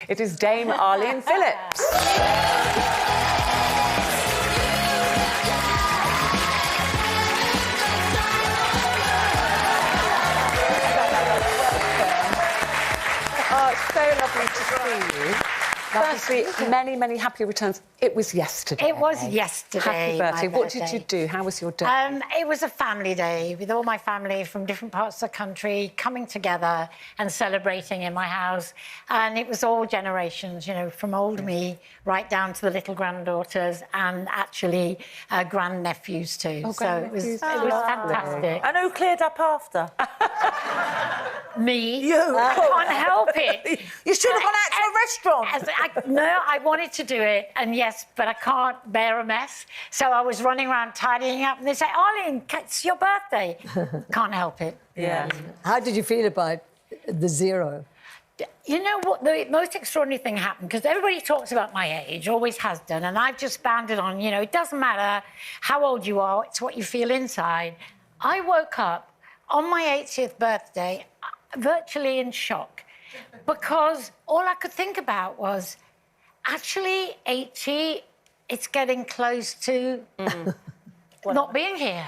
It is Dame Arlene Phillips. Oh, it's so lovely to see you. Firstly, many, many happy returns. It was yesterday. It was yesterday. Happy birthday. What did you do? How was your day? It was a family day with all my family from different parts of the country coming together and celebrating in my house. And it was all generations, you know, from old me right down to the little granddaughters and actually grandnephews too. Oh, so it was fantastic. And who cleared up after? Me. You. I can't help it. You should have gone out to a restaurant. No, I wanted to do it, and yes, but I can't bear a mess. So I was running around tidying up, and they say, Arlene, it's your birthday. Can't help it. Yeah. How did you feel about the zero? You know what, the most extraordinary thing happened, because everybody talks about my age, always has done, and I've just bounded on, you know, it doesn't matter how old you are, it's what you feel inside. I woke up on my 80th birthday virtually in shock, because all I could think about was, actually, 80, it's getting close to not being here.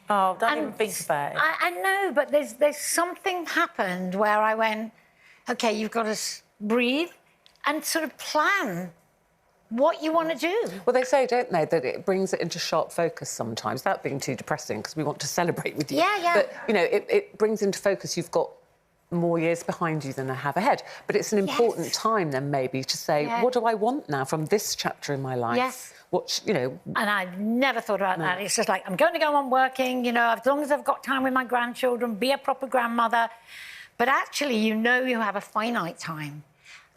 Oh, don't even think about it. I know, but there's something happened where I went, OK, you've got to breathe and sort of plan what you want to do. Well, they say, don't they, that it brings it into sharp focus sometimes, without being too depressing, because we want to celebrate with you. Yeah, yeah. But, you know, it brings into focus you've got more years behind you than I have ahead. But it's an important time then maybe to say, what do I want now from this chapter in my life? Yes. What, you know... And I've never thought about that. It's just like, I'm going to go on working, you know, as long as I've got time with my grandchildren, be a proper grandmother. But actually, you know you have a finite time.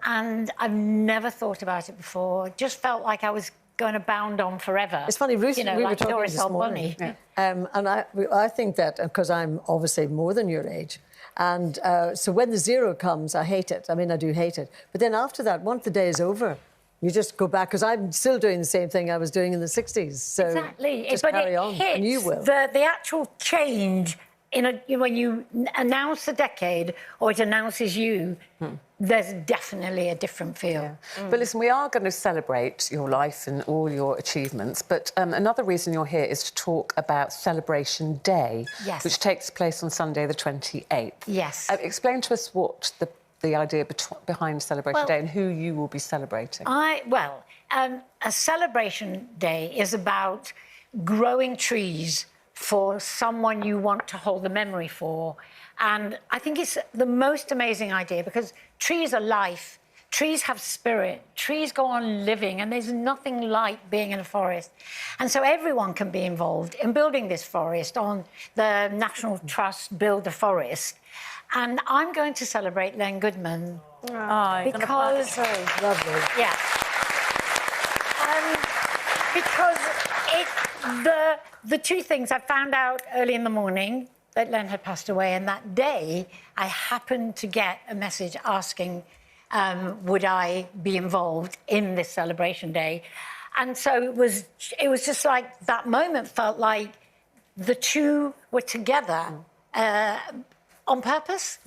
And I've never thought about it before. It just felt like I was going to bound on forever. It's funny, Ruth, you know, we like were talking Doris this morning. Bunny. And I think that, because I'm obviously more than your age, and so when the zero comes, I hate it. I mean, I do hate it. But then after that, once the day is over, you just go back, because I'm still doing the same thing I was doing in the 60s. So exactly. just but carry it on, hits and you will. The actual change when you announce a decade or it announces you, there's definitely a different feel. Yeah. But listen, we are going to celebrate your life and all your achievements, but another reason you're here is to talk about Celebration Day, which takes place on Sunday the 28th. Yes. Explain to us what the idea behind Celebration Day and who you will be celebrating. A Celebration Day is about growing trees for someone you want to hold the memory for. And I think it's the most amazing idea, because trees are life, trees have spirit, trees go on living, and there's nothing like being in a forest. And so everyone can be involved in building this forest on the National Trust Build a Forest. And I'm going to celebrate Len Goodman because... Lovely. Yeah. Because the two things, I found out early in the morning that Len had passed away, and that day I happened to get a message asking would I be involved in this Celebration Day. And so it was just like that moment felt like the two were together on purpose.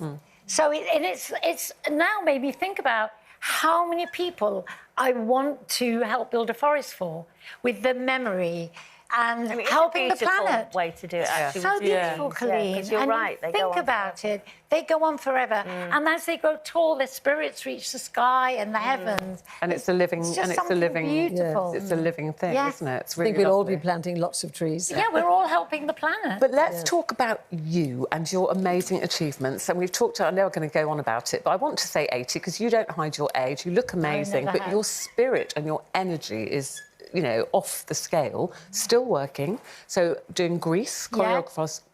So it's now made me think about how many people I want to help build a forest for, with the memory and helping the planet. Way to do it, actually. So beautiful, Colleen. Because you're right. They think about it. They go on forever, and as they grow tall, their spirits reach the sky and the heavens. And it's a living, beautiful. It's a living thing, isn't it? It's really I think we'll all lovely. be planting lots of trees. Yeah, we're all helping the planet. But let's talk about you and your amazing achievements. And we've talked, I know we're going to go on about it, but I want to say 80, because you don't hide your age. You look amazing, but your spirit and your energy is, you know, off the scale, still working. So doing Greece, choreographing,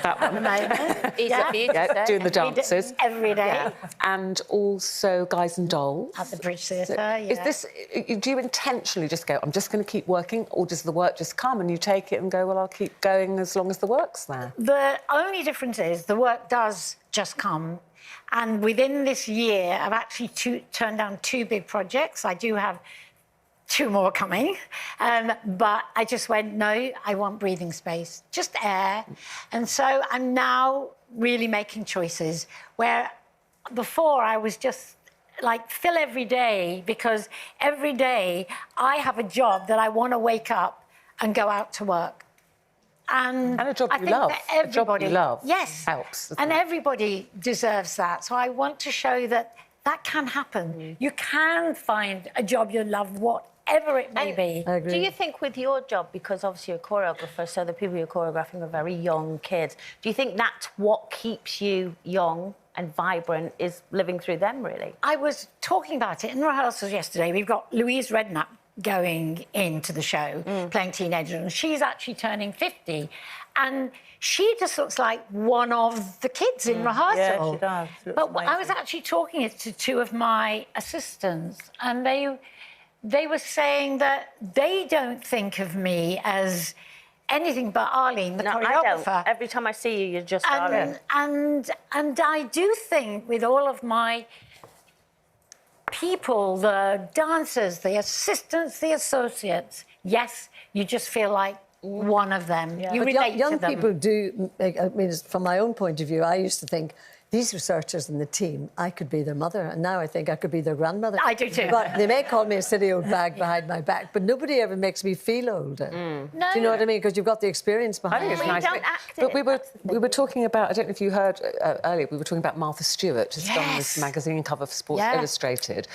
that one. Doing the dances. Every day. Yeah. And also Guys and Dolls. At the Bridge Theatre, do you intentionally just go, I'm just going to keep working, or does the work just come and you take it and go, well, I'll keep going as long as the work's there? The only difference is the work does just come. And within this year, I've actually turned down 2 big projects. I do have 2 more coming. But I just went, no, I want breathing space, just air. And so I'm now really making choices where before I was just like fill every day, because every day I have a job that I want to wake up and go out to work. And a job I you think love. that everybody, A job you love yes, helps. And it? everybody deserves that. So I want to show that that can happen. You can find a job you love, whatever it may be. I agree. Do you think with your job, because obviously you're a choreographer, so the people you're choreographing are very young kids, do you think that's what keeps you young and vibrant, is living through them, really? I was talking about it in rehearsals yesterday. We've got Louise Redknapp going into the show, playing teenagers, and she's actually turning 50. And she just looks like one of the kids in rehearsal. Yeah, she does. She looks But I amazing. was actually talking to two of my assistants, and they were saying that they don't think of me as anything but Arlene, the No, choreographer. I don't. Every time I see you, you're just Arlene. And I do think with all of my people, the dancers, the assistants, the associates, yes, you just feel like one of them. You But relate young to them. people do, I mean, from my own point of view, I used to think, these researchers in the team, I could be their mother, and now I think I could be their grandmother. I do too. But they may call me a silly old bag behind my back, but nobody ever makes me feel older. No. Do you know what I mean? Because you've got the experience I behind think it's Well, you nice. don't act but it. we were talking about, I don't know if you heard earlier, we were talking about Martha Stewart, who's done this Yes. magazine cover for Sports Yeah. Illustrated.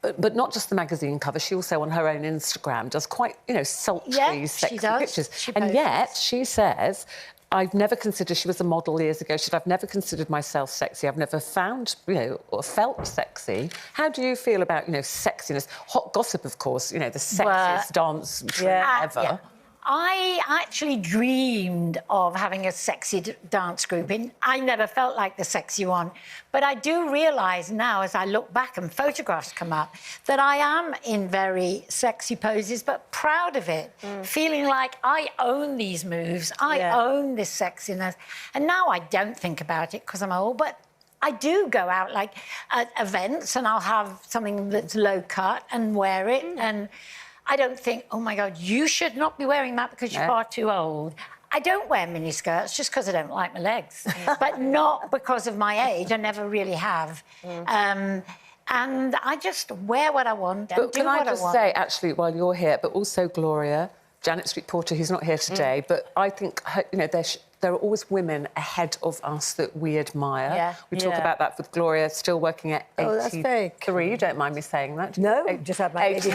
But not just the magazine cover, she also on her own Instagram does quite, sultry, Yeah, she sexy does. pictures. She And posts. yet she says, I've never considered, she was a model years ago, she said, I've never considered myself sexy. I've never found, or felt sexy. How do you feel about, sexiness? Hot gossip, of course, the sexiest dance troupe ever. Yeah. I actually dreamed of having a sexy dance group. I never felt like the sexy one. But I do realise now, as I look back and photographs come up, that I am in very sexy poses, but proud of it, feeling like I own these moves, I own this sexiness. And now I don't think about it because I'm old, but I do go out like at events and I'll have something that's low cut and wear it. And I don't think, oh, my God, you should not be wearing that because you're far too old. I don't wear miniskirts just because I don't like my legs, but not because of my age. I never really have. And I just wear what I want and But do can I what I just want. say, actually, while you're here, but also Gloria, Janet Street-Porter, who's not here today, but I think, there are always women ahead of us that we admire. Yeah. We talk about that with Gloria, still working at 83. Oh, that's very You don't mind me saying that? No, just had my 83.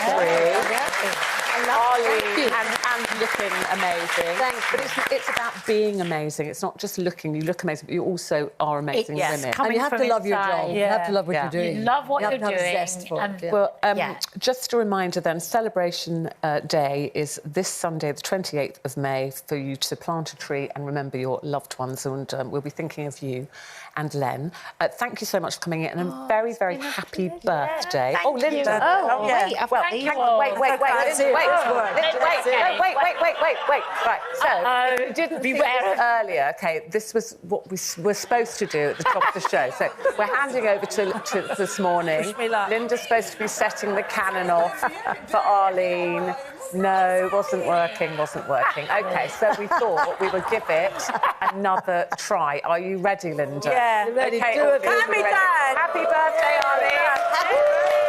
Arlene, and looking amazing. Thank you. But it's about being amazing. It's not just looking. You look amazing, but you also are amazing Yes, women. come And you have from to love your job. inside. You have to love what Yeah. you're doing. You love what you have you're to have doing, a zest for and- it. Yeah. Well, just a reminder then, Celebration Day is this Sunday, the 28th of May, for you to plant a tree and remember your loved ones, and we'll be thinking of you and Len. Thank you so much for coming in, and a very, very happy birthday. Thank you. Linda. Oh, yeah. wait, Well, thank hang you on, all. wait. Right, so, Uh-oh. you didn't Beware. think earlier, OK, this was what we were supposed to do at the top of the show. So we're handing over to this morning. Wish me luck. Linda's supposed to be setting the cannon off for Arlene. No, wasn't working. OK, so we thought we would give it another try. Are you ready, Linda? Yeah. Ready, OK, do it. Aubrey, Happy we're ready. birthday. Happy birthday, Arlene.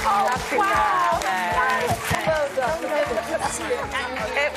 Well done. It